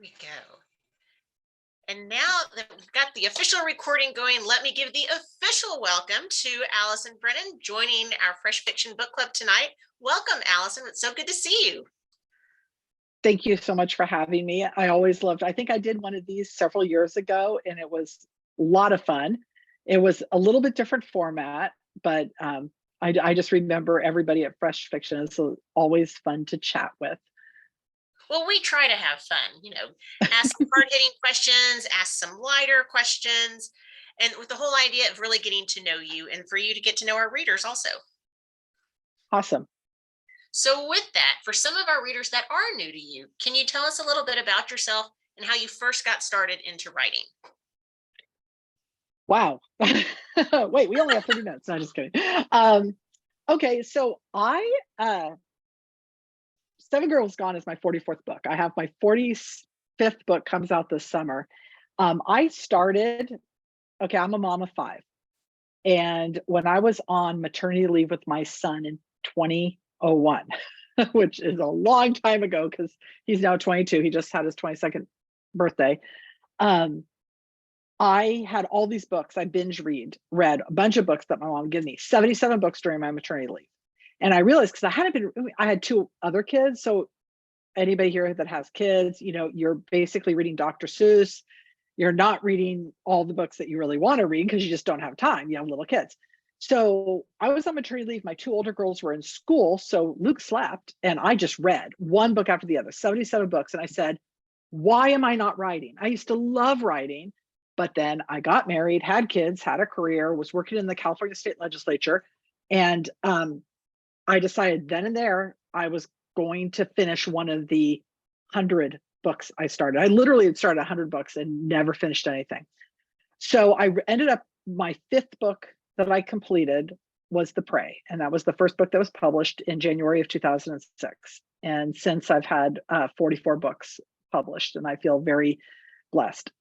We go. And now that we've got the official recording going, let me give the official welcome to Allison Brennan joining our Fresh Fiction Book Club tonight. Welcome, Allison. It's so good to see you. Thank you so much for having me. I always loved, I think I did one of these several years ago and it was a lot of fun. It was a little bit different format, but I just remember everybody at Fresh Fiction is always fun to chat with. Well, we try to have fun, ask some hard-hitting questions, ask some lighter questions, and with the whole idea of really getting to know you and for you to get to know our readers also. Awesome. So with that, for some of our readers that are new to you, can you tell us a little bit about yourself and how you first got started into writing? Wow. Wait, we only have 30 minutes. No, just kidding. Okay, so Seven Girls Gone is my 44th book. I have my 45th book comes out this summer. I'm a mom of 5. And when I was on maternity leave with my son in 2001, which is a long time ago because he's now 22, he just had his 22nd birthday. I had all these books. I read a bunch of books that my mom gave me, 77 books during my maternity leave. And I realized because I had 2 other kids. So anybody here that has kids, you're basically reading Dr. Seuss. You're not reading all the books that you really want to read because you just don't have time. You have little kids. So I was on maternity leave. My 2 older girls were in school. So Luke slept and I just read one book after the other, 77 books. And I said, why am I not writing? I used to love writing, but then I got married, had kids, had a career, was working in the California state legislature. And I decided then and there I was going to finish one of the 100 books I started. I literally had started 100 books and never finished anything. So I ended up, my 5th book that I completed was The Prey. And that was the first book that was published in January of 2006. And since I've had 44 books published, and I feel very blessed.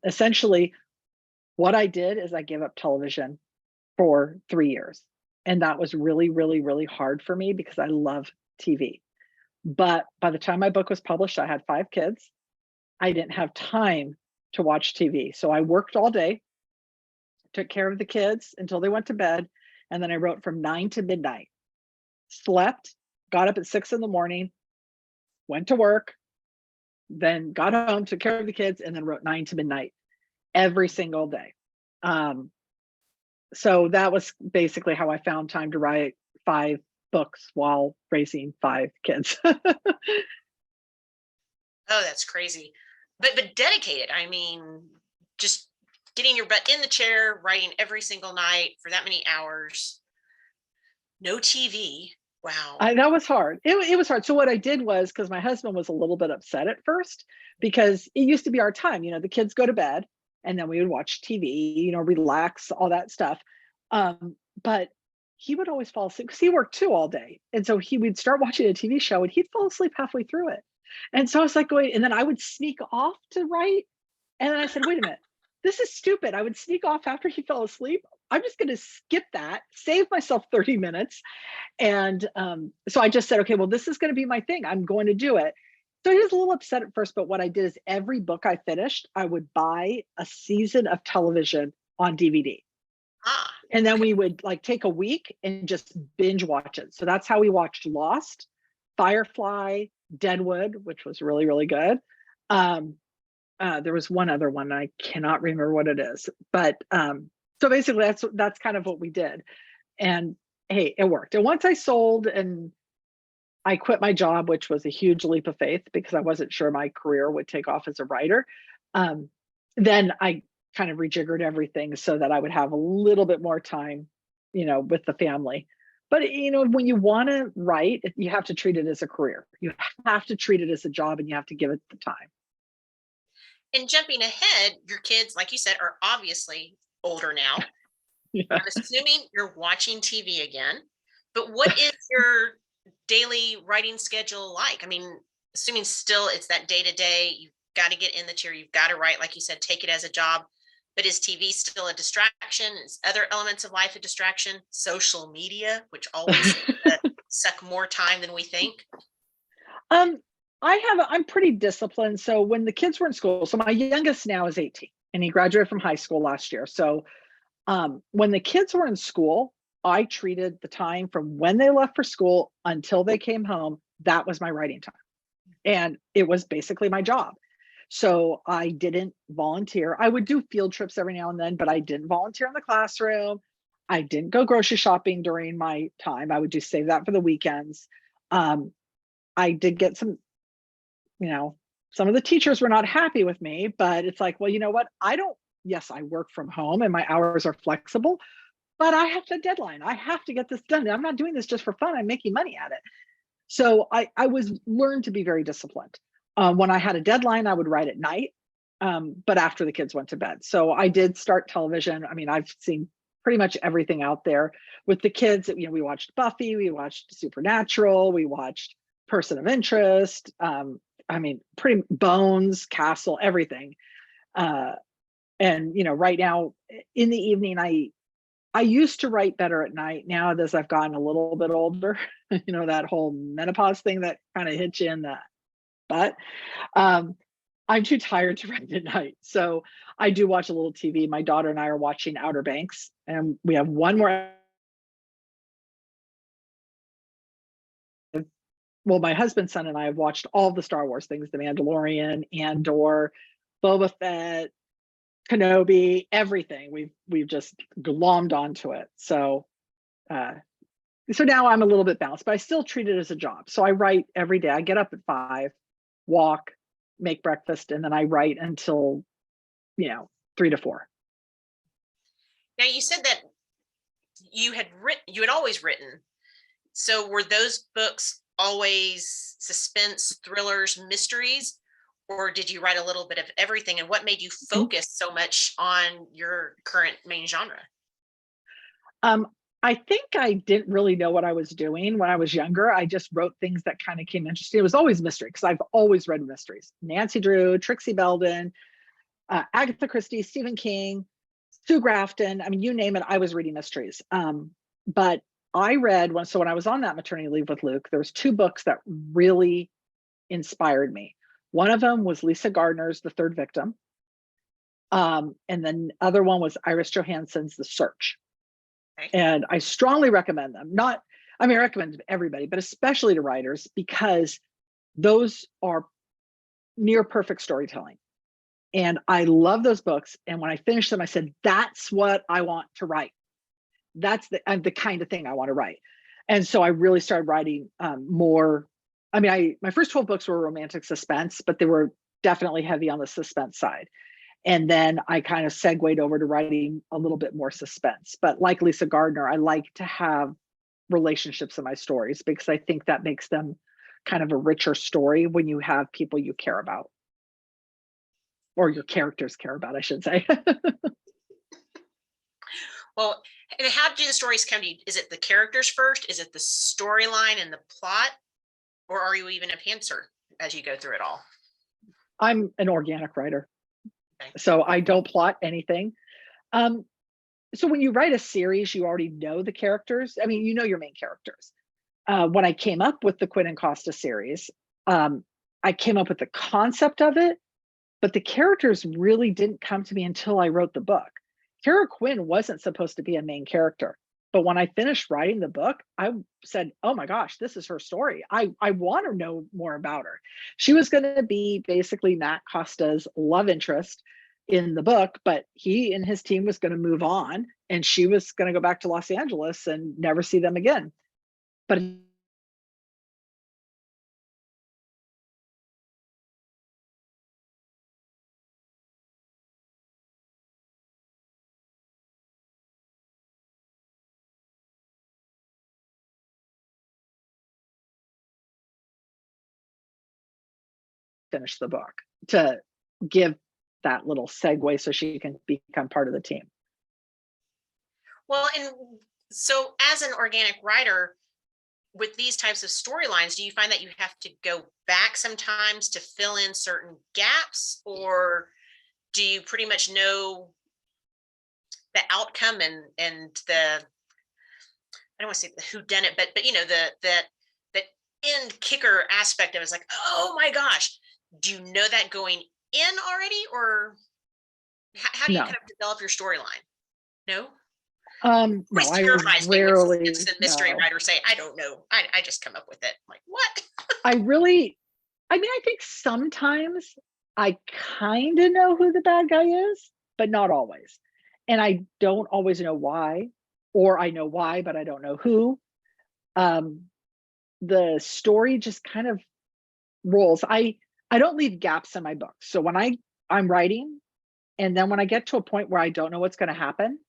Essentially, what I did is I gave up television for 3 years. And that was really, really, really hard for me because I love TV. But by the time my book was published, I had 5 kids. I didn't have time to watch TV. So I worked all day, took care of the kids until they went to bed. And then I wrote from 9 to midnight, slept, got up at 6 in the morning, went to work, then got home, took care of the kids, and then wrote 9 to midnight every single day. So that was basically how I found time to write 5 books while raising 5 kids. Oh, that's crazy. But dedicated. I mean, just getting your butt in the chair, writing every single night for that many hours. No TV. Wow. That was hard. It was hard. So what I did was, because my husband was a little bit upset at first, because it used to be our time, the kids go to bed and then we would watch TV, relax, all that stuff. But he would always fall asleep because he worked too all day. And so he would start watching a TV show and he'd fall asleep halfway through it. And so I was like going, and then I would sneak off to write. And then I said, wait a minute, this is stupid. I would sneak off after he fell asleep. I'm just going to skip that, save myself 30 minutes. And so I just said, okay, well, this is going to be my thing. I'm going to do it. So he was a little upset at first, but what I did is every book I finished, I would buy a season of television on DVD. And then we would take a week and just binge watch it. So that's how we watched Lost, Firefly, Deadwood, which was really, really good. There was one other one. I cannot remember what it is, but so basically that's kind of what we did. And hey, it worked. And once I sold and I quit my job, which was a huge leap of faith because I wasn't sure my career would take off as a writer. Then I kind of rejiggered everything so that I would have a little bit more time, with the family. But, when you want to write, you have to treat it as a career. You have to treat it as a job and you have to give it the time. And jumping ahead, your kids, like you said, are obviously older now. Yeah. I'm assuming you're watching TV again, but what is your daily writing schedule like? I mean, assuming still it's that day to day, you've got to get in the chair, you've got to write, like you said, take it as a job. But is TV still a distraction? Is other elements of life a distraction? Social media, which always suck more time than we think. I'm pretty disciplined. So when the kids were in school, so my youngest now is 18 and he graduated from high school last year. So when the kids were in school, I treated the time from when they left for school until they came home. That was my writing time. And it was basically my job. So I didn't volunteer. I would do field trips every now and then, but I didn't volunteer in the classroom. I didn't go grocery shopping during my time. I would just save that for the weekends. I did get some, some of the teachers were not happy with me, but it's like, well, you know what? Yes, I work from home and my hours are flexible, but I have a deadline. I have to get this done. I'm not doing this just for fun. I'm making money at it. So I was learned to be very disciplined. When I had a deadline, I would write at night, but after the kids went to bed. So I did start television. I mean, I've seen pretty much everything out there with the kids. We watched Buffy, we watched Supernatural, we watched Person of Interest. Pretty Bones, Castle, everything. And right now in the evening, I used to write better at night. Now, as I've gotten a little bit older, that whole menopause thing that kind of hits you in the butt. I'm too tired to write at night. So I do watch a little TV. My daughter and I are watching Outer Banks, and we have one more. Well, my husband, son, and I have watched all the Star Wars things, The Mandalorian, Andor, Boba Fett, Kenobi, everything. We've just glommed onto it. So now I'm a little bit balanced, but I still treat it as a job. So I write every day. I get up at 5, walk, make breakfast, and then I write until 3 to 4. Now you said that you had always written. So were those books always suspense, thrillers, mysteries? Or did you write a little bit of everything? And what made you focus so much on your current main genre? I think I didn't really know what I was doing when I was younger. I just wrote things that kind of came interesting. It was always mystery because I've always read mysteries. Nancy Drew, Trixie Belden, Agatha Christie, Stephen King, Sue Grafton. I mean, you name it, I was reading mysteries. But I read when I was on that maternity leave with Luke, there was 2 books that really inspired me. One of them was Lisa Gardner's The Third Victim. And then the other one was Iris Johansen's The Search. Okay. And I strongly recommend them. I recommend them to everybody, but especially to writers, because those are near perfect storytelling. And I love those books. And when I finished them, I said, that's what I want to write. That's the kind of thing I want to write. And so I really started writing more. My first 12 books were romantic suspense, but they were definitely heavy on the suspense side. And then I kind of segued over to writing a little bit more suspense. But like Lisa Gardner, I like to have relationships in my stories because I think that makes them kind of a richer story when you have people you care about. Or your characters care about, I should say. Well, and how do the stories come to you? Is it the characters first? Is it the storyline and the plot? Or are you even a pantser as you go through it all? I'm an organic writer. Okay. So I don't plot anything. So when you write a series, you already know the characters. You know your main characters. When I came up with the Quinn and Costa series, I came up with the concept of it, but the characters really didn't come to me until I wrote the book. Kara Quinn wasn't supposed to be a main character. But when I finished writing the book, I said, oh my gosh, this is her story. I want to know more about her. She was going to be basically Matt Costa's love interest in the book, but he and his team was going to move on and she was going to go back to Los Angeles and never see them again. But finish the book to give that little segue so she can become part of the team. Well, and so as an organic writer, with these types of storylines, do you find that you have to go back sometimes to fill in certain gaps, or do you pretty much know the outcome and the, I don't want to say the whodunit, but that end kicker aspect of it is like, oh my gosh, do you know that going in already, or how do you No. kind of develop your storyline? No. No, Always I terrifies me when suspense rarely and mystery know. writers say, I don't know. I just come up with it. I'm like, what? I really, I mean, I think sometimes I kind of know who the bad guy is, but not always. And I don't always know why, or I know why, but I don't know who. Um, the story just kind of rolls. I don't leave gaps in my books. So when I'm writing, and then when I get to a point where I don't know what's going to happen,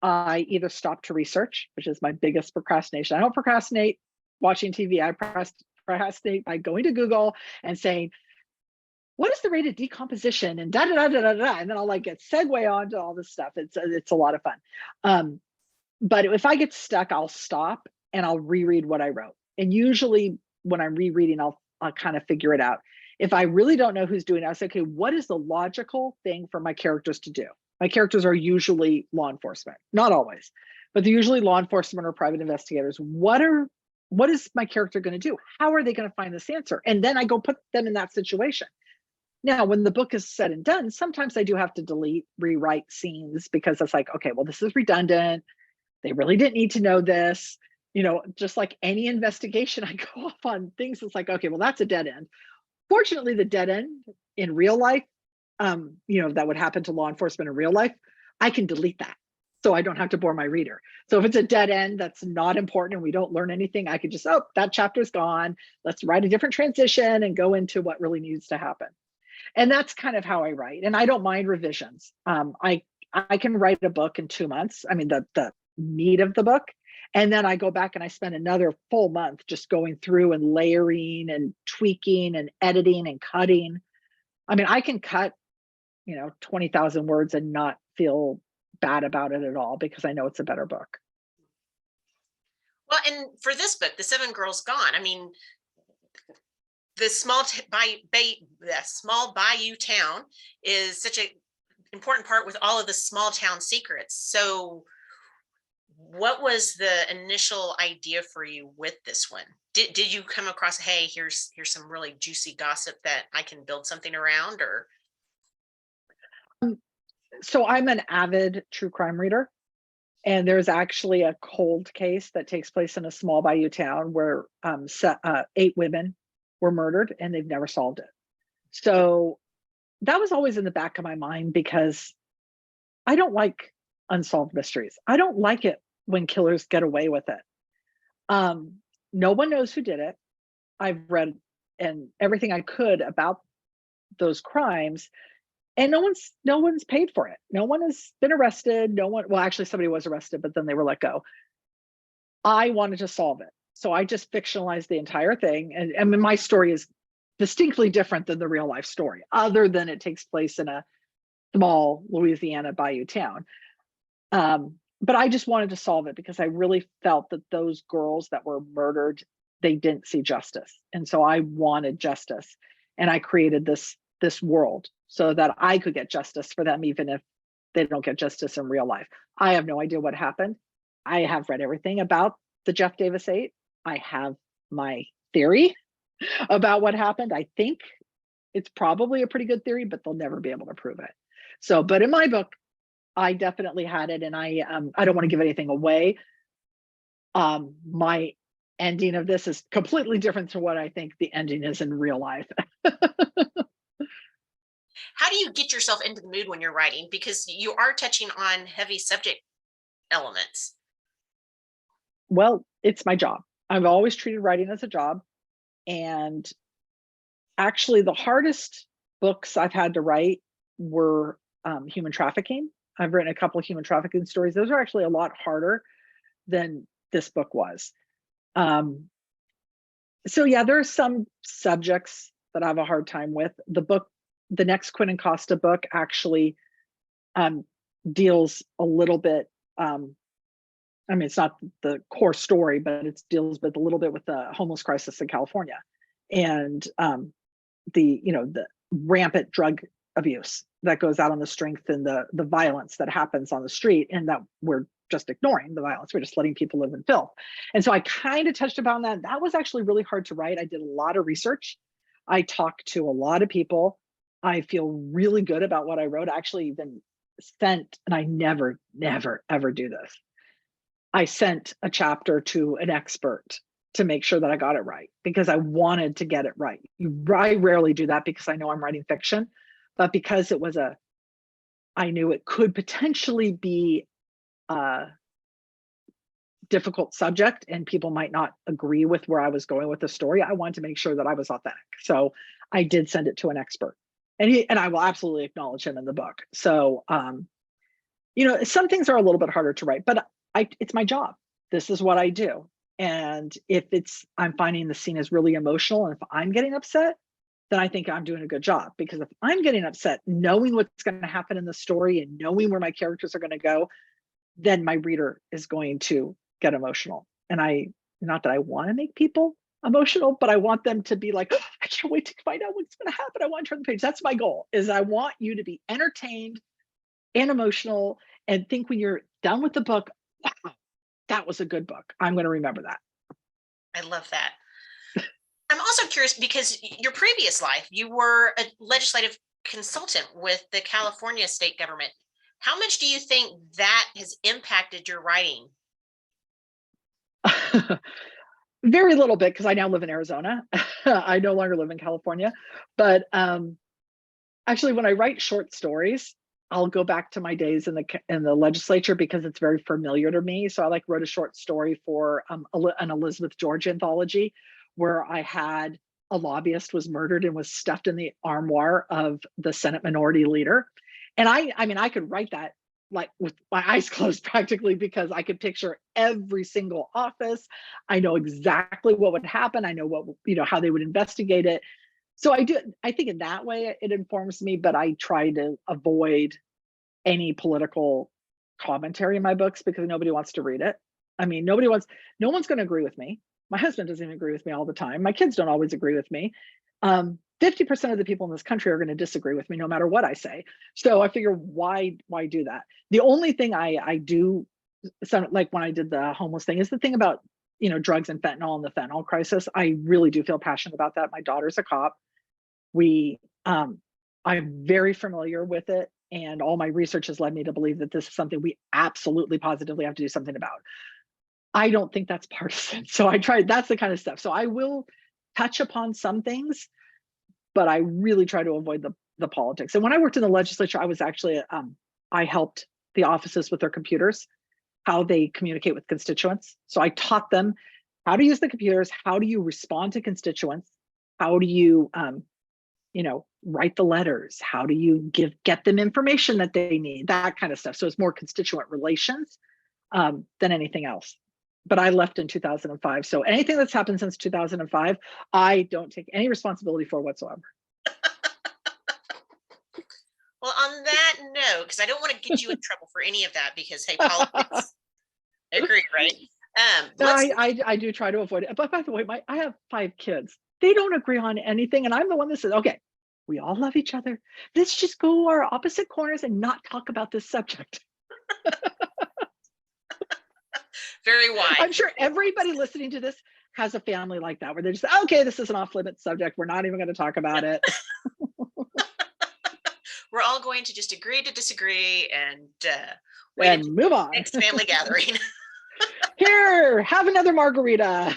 I either stop to research, which is my biggest procrastination. I don't procrastinate watching TV. I procrastinate by going to Google and saying, what is the rate of decomposition and da da da da da, and then I'll like get segue on to all this stuff. It's a lot of fun. But if I get stuck, I'll stop and I'll reread what I wrote. And usually when I'm rereading, I'll kind of figure it out. If I really don't know who's doing it, I say, okay, what is the logical thing for my characters to do? My characters are usually law enforcement, not always, but they're usually law enforcement or private investigators. What is my character going to do? How are they going to find this answer? And then I go put them in that situation. Now, when the book is said and done, sometimes I do have to delete, rewrite scenes because it's like, okay, well, this is redundant. They really didn't need to know this. Just like any investigation, I go off on things. It's like, okay, well, that's a dead end. Fortunately, the dead end in real life, that would happen to law enforcement in real life, I can delete that. So I don't have to bore my reader. So if it's a dead end that's not important and we don't learn anything, I could just, oh, that chapter's gone. Let's write a different transition and go into what really needs to happen. And that's kind of how I write. And I don't mind revisions. I can write a book in 2 months. I mean, the meat of the book. And then I go back and I spend another full month just going through and layering and tweaking and editing and cutting. I mean, I can cut, 20,000 words and not feel bad about it at all because I know it's a better book. Well, and for this book, The Seven Girls Gone, I mean, the small bayou town is such an important part with all of the small town secrets. So what was the initial idea for you with this one? Did you come across, hey, here's some really juicy gossip that I can build something around, or? So I'm an avid true crime reader. And there's actually a cold case that takes place in a small bayou town where 8 women were murdered and they've never solved it. So that was always in the back of my mind because I don't like unsolved mysteries. I don't like it when killers get away with it. No one knows who did it. I've read and everything I could about those crimes, and no one's paid for it. No one has been arrested. Well, actually somebody was arrested, but then they were let go. I wanted to solve it. So I just fictionalized the entire thing. And I mean, my story is distinctly different than the real life story, other than it takes place in a small Louisiana bayou town. But I just wanted to solve it because I really felt that those girls that were murdered, they didn't see justice. And so I wanted justice. And I created this world so that I could get justice for them, even if they don't get justice in real life. I have no idea what happened. I have read everything about the Jeff Davis 8. I have my theory about what happened. I think it's probably a pretty good theory, but they'll never be able to prove it. So, but in my book, I definitely had it, and I don't want to give anything away. My ending of this is completely different to what I think the ending is in real life. How do you get yourself into the mood when you're writing? Because you are touching on heavy subject elements. Well, it's my job. I've always treated writing as a job. And actually, the hardest books I've had to write were human trafficking. I've written a couple of human trafficking stories. Those are actually a lot harder than this book was. So yeah, there are some subjects that I have a hard time with. The next Quinn Costa book actually deals a little bit, I mean, it's not the core story, but it deals with a little bit with the homeless crisis in California and the rampant drug abuse that goes out on the street and the violence that happens on the street, and that we're just ignoring the violence. We're just letting people live in filth. And so I kind of touched upon that. That was actually really hard to write. I did a lot of research. I talked to a lot of people. I feel really good about what I wrote. I actually even sent, and I never, ever do this. I sent a chapter to an expert to make sure that I got it right, because I wanted to get it right. I rarely do that because I know I'm writing fiction, but because it was I knew it could potentially be a difficult subject and people might not agree with where I was going with the story. I wanted to make sure that I was authentic. So I did send it to an expert, and I will absolutely acknowledge him in the book. So, some things are a little bit harder to write, but it's my job. This is what I do. And if I'm finding the scene is really emotional, and if I'm getting upset, then I think I'm doing a good job. Because if I'm getting upset, knowing what's going to happen in the story and knowing where my characters are going to go, then my reader is going to get emotional. And not that I want to make people emotional, but I want them to be like, oh, I can't wait to find out what's going to happen. I want to turn the page. That's my goal, is I want you to be entertained and emotional and think when you're done with the book, wow, that was a good book. I'm going to remember that. I love that. I'm also curious because your previous life, you were a legislative consultant with the California state government. How much do you think that has impacted your writing? Very little bit, because I now live in Arizona. I no longer live in California. But actually, when I write short stories, I'll go back to my days in the legislature because it's very familiar to me. So I wrote a short story for an Elizabeth George anthology where I had a lobbyist was murdered and was stuffed in the armoire of the Senate Minority Leader. And I could write that with my eyes closed practically, because I could picture every single office. I know exactly what would happen. I know how they would investigate it. So I think in that way it informs me, but I try to avoid any political commentary in my books because nobody wants to read it. I mean, no one's going to agree with me. My husband doesn't even agree with me all the time. My kids don't always agree with me. 50% of the people in this country are going to disagree with me no matter what I say. So I figure, why do that? The only thing I do, like when I did the homeless thing, is the thing about, drugs and fentanyl and the fentanyl crisis. I really do feel passionate about that. My daughter's a cop. I'm very familiar with it. And all my research has led me to believe that this is something we absolutely positively have to do something about. I don't think that's partisan. So that's the kind of stuff. So I will touch upon some things, but I really try to avoid the politics. And when I worked in the legislature, I was actually, I helped the offices with their computers, how they communicate with constituents. So I taught them how to use the computers, how do you respond to constituents, how do you, write the letters, how do you get them information that they need, that kind of stuff. So it's more constituent relations than anything else. But I left in 2005. So anything that's happened since 2005, I don't take any responsibility for whatsoever. Well, on that note, because I don't want to get you in trouble for any of that, because hey, politics. I agree, right? I do try to avoid it. But by the way, I have 5 kids. They don't agree on anything, and I'm the one that says, okay, we all love each other. Let's just go our opposite corners and not talk about this subject. Very wise. I'm sure everybody listening to this has a family like that, where they're just, okay, this is an off-limits subject. We're not even going to talk about it. We're all going to just agree to disagree and move on. Next family gathering. Here, have another margarita.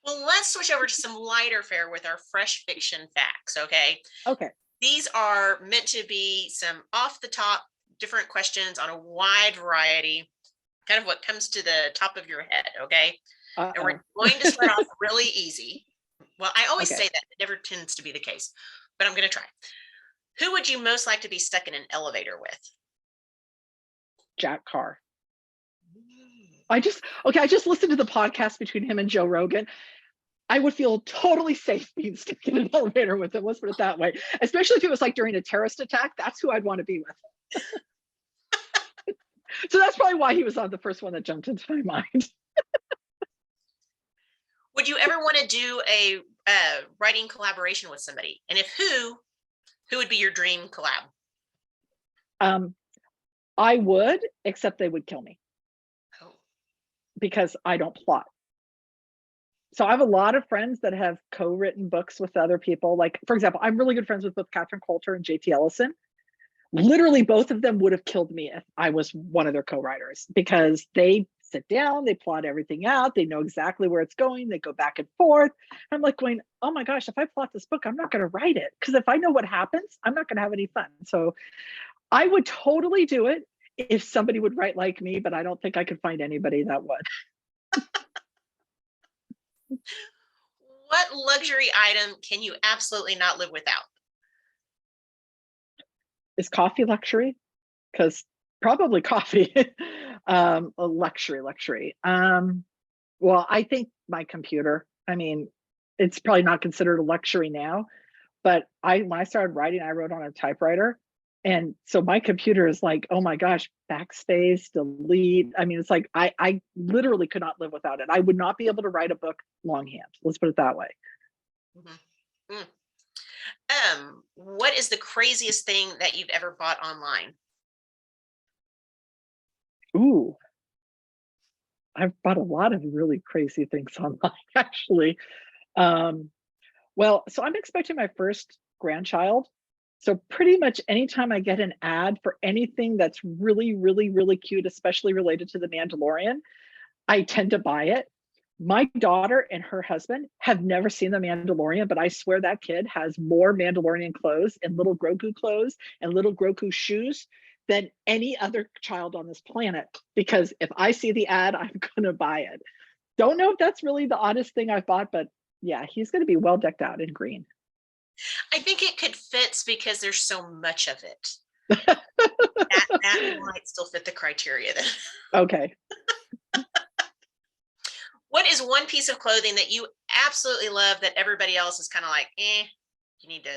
Well, let's switch over to some lighter fare with our fresh fiction facts, okay? Okay. These are meant to be some off the top, different questions on a wide variety, kind of what comes to the top of your head, okay? Uh-oh. And we're going to start off really easy. Well, I always say that. It never tends to be the case, but I'm going to try. Who would you most like to be stuck in an elevator with? Jack Carr. I just listened to the podcast between him and Joe Rogan. I would feel totally safe being stuck in an elevator with him. Let's put it that way. Especially if it was like during a terrorist attack. That's who I'd want to be with. So that's probably why he was on the first one that jumped into my mind. Would you ever want to do a writing collaboration with somebody? And if who would be your dream collab? I would, except they would kill me Oh, because I don't plot. So I have a lot of friends that have co-written books with other people. Like, for example, I'm really good friends with both Catherine Coulter and JT Ellison. Literally, both of them would have killed me if I was one of their co-writers, because they sit down, they plot everything out, they know exactly where it's going, they go back and forth. I'm like going, oh my gosh, if I plot this book, I'm not going to write it, because if I know what happens, I'm not going to have any fun. So I would totally do it if somebody would write like me, but I don't think I could find anybody that would. what luxury item can you absolutely not live without? Is coffee luxury? Because probably coffee. A luxury. Well, I think my computer. I mean, it's probably not considered a luxury now, but when I started writing, I wrote on a typewriter. And so my computer is like, oh my gosh, backspace, delete. I mean, it's like I literally could not live without it. I would not be able to write a book longhand. Let's put it that way. Mm-hmm. What is the craziest thing that you've ever bought online? Ooh, I've bought a lot of really crazy things online, actually. Um, well, so I'm expecting my first grandchild. So pretty much anytime I get an ad for anything that's really, really, really cute, especially related to The Mandalorian, I tend to buy it. My daughter and her husband have never seen The Mandalorian, but I swear that kid has more Mandalorian clothes and little Grogu clothes and little Grogu shoes than any other child on this planet. Because if I see the ad, I'm going to buy it. Don't know if that's really the oddest thing I've bought, but yeah, he's going to be well decked out in green. I think it could fit because there's so much of it. That might still fit the criteria then. Okay. What is one piece of clothing that you absolutely love that everybody else is kind of like, you need to?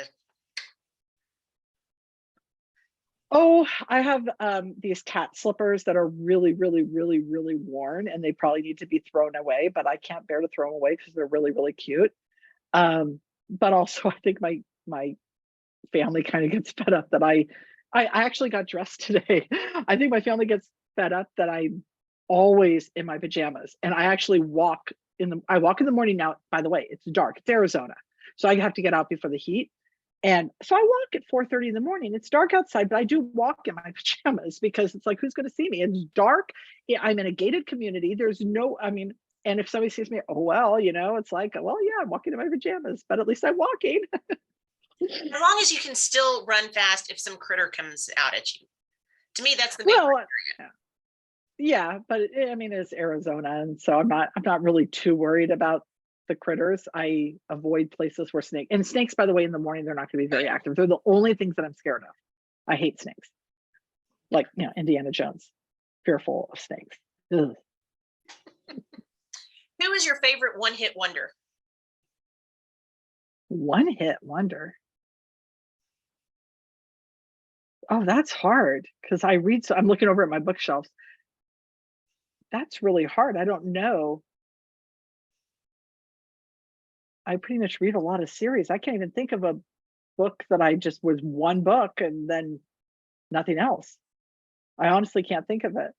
Oh, I have these cat slippers that are really, really, really, really worn, and they probably need to be thrown away, but I can't bear to throw them away because they're really, really cute. But also, I think my family kind of gets fed up that I actually got dressed today. I think my family gets fed up that I'm always in my pajamas, and I actually walk I walk in the morning now. By the way, it's dark. It's Arizona, so I have to get out before the heat. And so I walk at 4:30 in the morning. It's dark outside, but I do walk in my pajamas because it's like, who's going to see me? It's dark. Yeah, I'm in a gated community. There's no, I mean, and if somebody sees me, oh, well, it's like, well, yeah, I'm walking in my pajamas, but at least I'm walking. As long as you can still run fast if some critter comes out at you. To me, that's the main Well, criteria. yeah, but I mean, it's Arizona, and so I'm not really too worried about the critters. I avoid places where snakes, by the way, in the morning, they're not going to be very active. They're the only things that I'm scared of. I hate snakes. Like, Indiana Jones, fearful of snakes. Ugh. Who is your favorite one-hit wonder? One hit wonder. Oh, that's hard because I read. So I'm looking over at my bookshelves. That's really hard. I don't know. I pretty much read a lot of series. I can't even think of a book that I just was one book and then nothing else. I honestly can't think of it.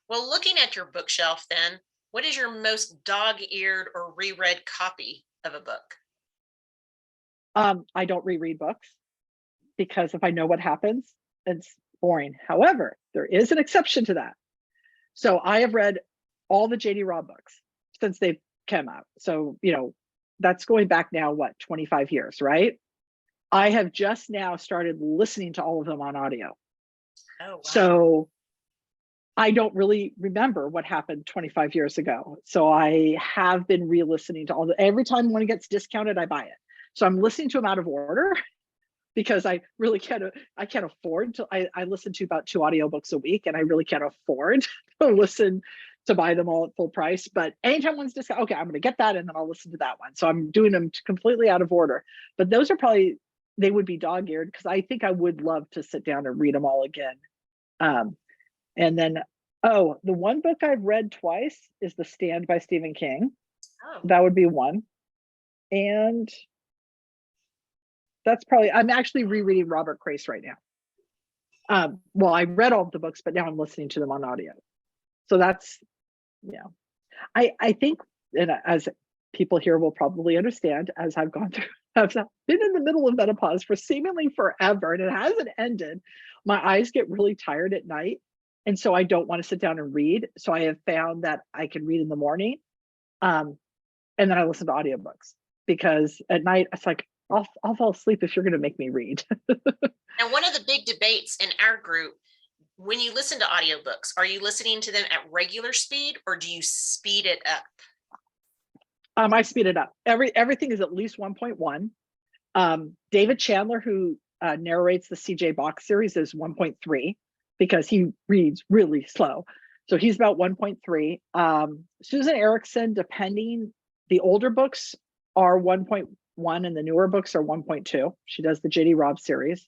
Well, looking at your bookshelf then, what is your most dog-eared or reread copy of a book? I don't reread books because if I know what happens, it's boring. However, there is an exception to that. So I have read all the JD Robb books since they've come out. So, that's going back now, 25 years, right? I have just now started listening to all of them on audio. Oh, wow. So I don't really remember what happened 25 years ago. So I have been re-listening to every time one gets discounted, I buy it. So I'm listening to them out of order because I really I can't afford to, I listen to about 2 audiobooks a week and I really can't afford to buy them all at full price. But anytime one's discounted, okay, I'm going to get that and then I'll listen to that one. So I'm doing them completely out of order. But those are probably, they would be dog-eared because I think I would love to sit down and read them all again. And then, the one book I've read twice is The Stand by Stephen King. Oh. That would be one. And that's probably, I'm actually rereading Robert Grace right now. Well, I read all of the books, but now I'm listening to them on audio. So that's, yeah. I think, and as people here will probably understand, as I've gone through, I've been in the middle of menopause for seemingly forever, and it hasn't ended. My eyes get really tired at night, and so I don't want to sit down and read. So I have found that I can read in the morning, and then I listen to audiobooks, because at night it's like I'll fall asleep if you're going to make me read. Now, one of the big debates in our group, when you listen to audiobooks, are you listening to them at regular speed or do you speed it up? I speed it up. Everything is at least 1.1. David Chandler, who narrates the CJ Box series, is 1.3 because he reads really slow. So he's about 1.3. Susan Erickson, depending, the older books are 1.1 and the newer books are 1.2. She does the JD Robb series.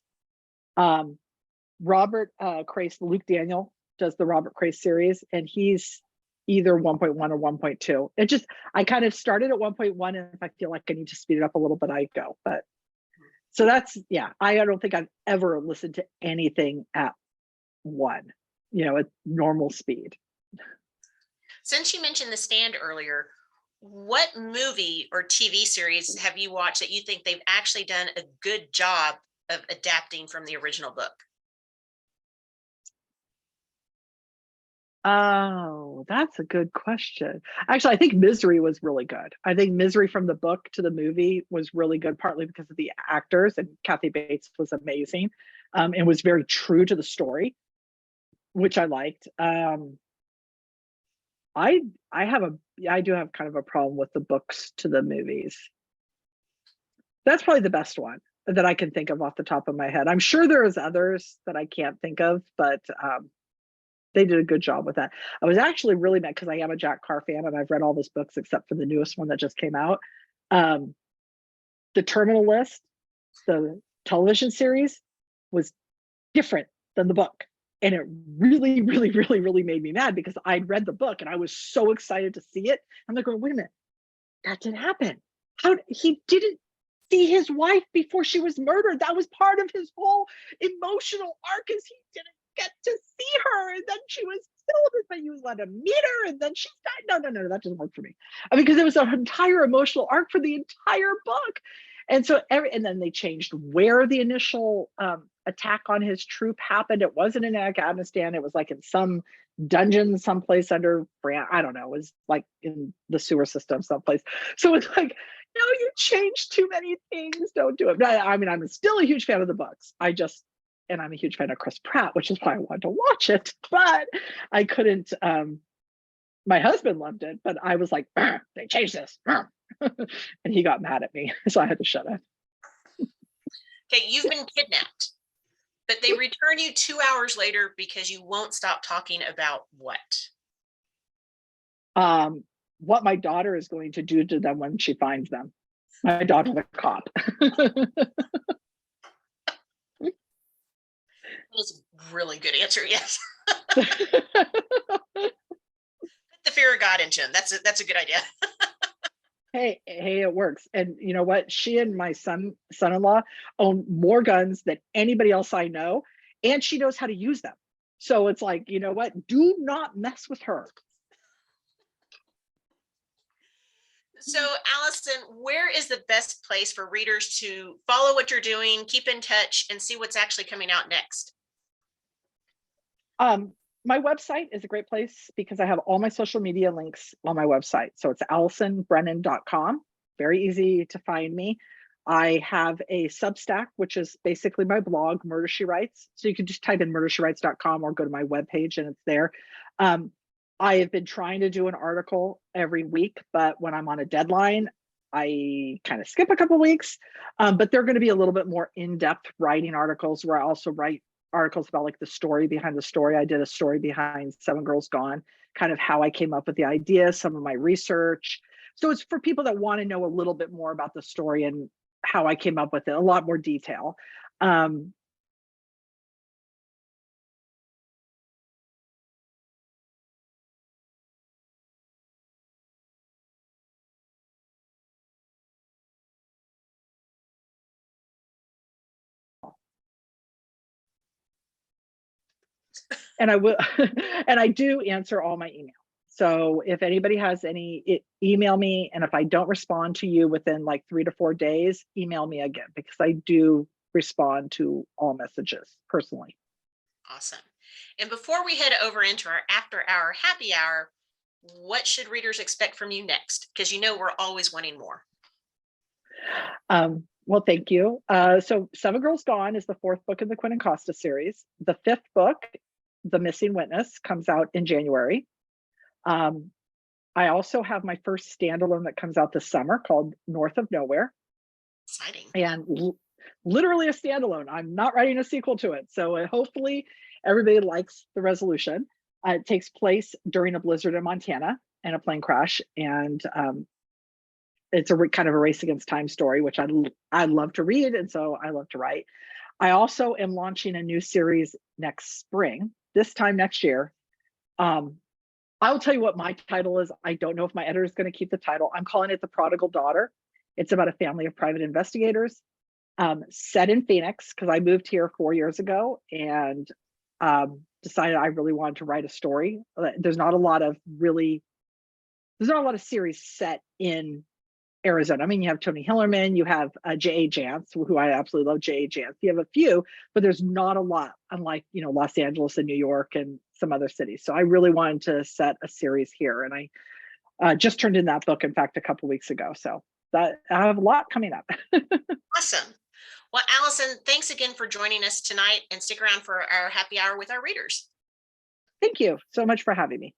Robert Crace, Luke Daniel does the Robert Crace series, and he's either 1.1 or 1.2. It just, I kind of started at 1.1, and if I feel like I need to speed it up a little bit, I go. But so that's, yeah, I don't think I've ever listened to anything at one, at normal speed. Since you mentioned The Stand earlier, what movie or TV series have you watched that you think they've actually done a good job of adapting from the original book? Oh, that's a good question. Actually, I think Misery was really good. I think Misery from the book to the movie was really good, partly because of the actors, and Kathy Bates was amazing, and was very true to the story, which I liked. I do have kind of a problem with the books to the movies. That's probably the best one that I can think of off the top of my head. I'm sure there's others that I can't think of, but they did a good job with that. I was actually really mad because I am a Jack Carr fan and I've read all his books except for the newest one that just came out. The Terminal List, the television series, was different than the book. And it really, really, really, really made me mad because I'd read the book and I was so excited to see it. I'm like, wait a minute, that didn't happen. He didn't see his wife before she was murdered. That was part of his whole emotional arc, is he didn't get to see her, and then she was killed, but you let him meet her, and then she died. No, that doesn't work for me. I mean, because it was an entire emotional arc for the entire book. And so and then they changed where the initial attack on his troop happened. It wasn't in Afghanistan. It was like in some dungeon someplace under I don't know, it was like in the sewer system someplace. So it's like, no, you changed too many things, don't do it. I mean, I'm still a huge fan of the books. And I'm a huge fan of Chris Pratt, which is why I wanted to watch it, but I couldn't. My husband loved it, but I was like, they changed this. And he got mad at me, so I had to shut up. Okay, you've been kidnapped, but they return you 2 hours later because you won't stop talking about what? What my daughter is going to do to them when she finds them. My daughter's a cop. That's a really good answer, yes. Put the fear of God into him. That's a good idea. Hey, it works. And you know what? She and my son-in-law own more guns than anybody else I know, and she knows how to use them. So it's like, you know what? Do not mess with her. So, Allison, where is the best place for readers to follow what you're doing, keep in touch, and see what's actually coming out next? My website is a great place because I have all my social media links on my website. So it's AllisonBrennan.com. Very easy to find me. I have a Substack, which is basically my blog, Murder She Writes. So you can just type in murdershewrites.com or go to my webpage and it's there. I have been trying to do an article every week, but when I'm on a deadline, I kind of skip a couple weeks. But they're going to be a little bit more in-depth writing articles where I also write articles about like the story behind the story. I did a story behind Seven Girls Gone, kind of how I came up with the idea, some of my research. So it's for people that want to know a little bit more about the story and how I came up with it, a lot more detail. and I will, and I do answer all my emails. So if anybody has email me. And if I don't respond to you within like 3 to 4 days, email me again, because I do respond to all messages personally. Awesome. And before we head over into our after hour happy hour, what should readers expect from you next? Because we're always wanting more. Well, thank you. So Seven Girls Gone is the 4th book in the Quinn and Costa series. The 5th book, The Missing Witness, comes out in January. I also have my first standalone that comes out this summer called North of Nowhere. Exciting. And literally a standalone. I'm not writing a sequel to it. So hopefully everybody likes the resolution. It takes place during a blizzard in Montana and a plane crash. And it's a kind of a race against time story, which I love to read. And so I love to write. I also am launching a new series next spring, this time next year. I will tell you what my title is. I don't know if my editor is going to keep the title. I'm calling it The Prodigal Daughter. It's about a family of private investigators, set in Phoenix, because I moved here 4 years ago and decided I really wanted to write a story. There's not a lot of series set in Arizona. I mean, you have Tony Hillerman, you have J.A. Jance, who I absolutely love. J.A. Jance. You have a few, but there's not a lot, unlike Los Angeles and New York and some other cities. So I really wanted to set a series here, and I just turned in that book, in fact, a couple weeks ago. So that I have a lot coming up. Awesome. Well, Allison, thanks again for joining us tonight, and stick around for our happy hour with our readers. Thank you so much for having me.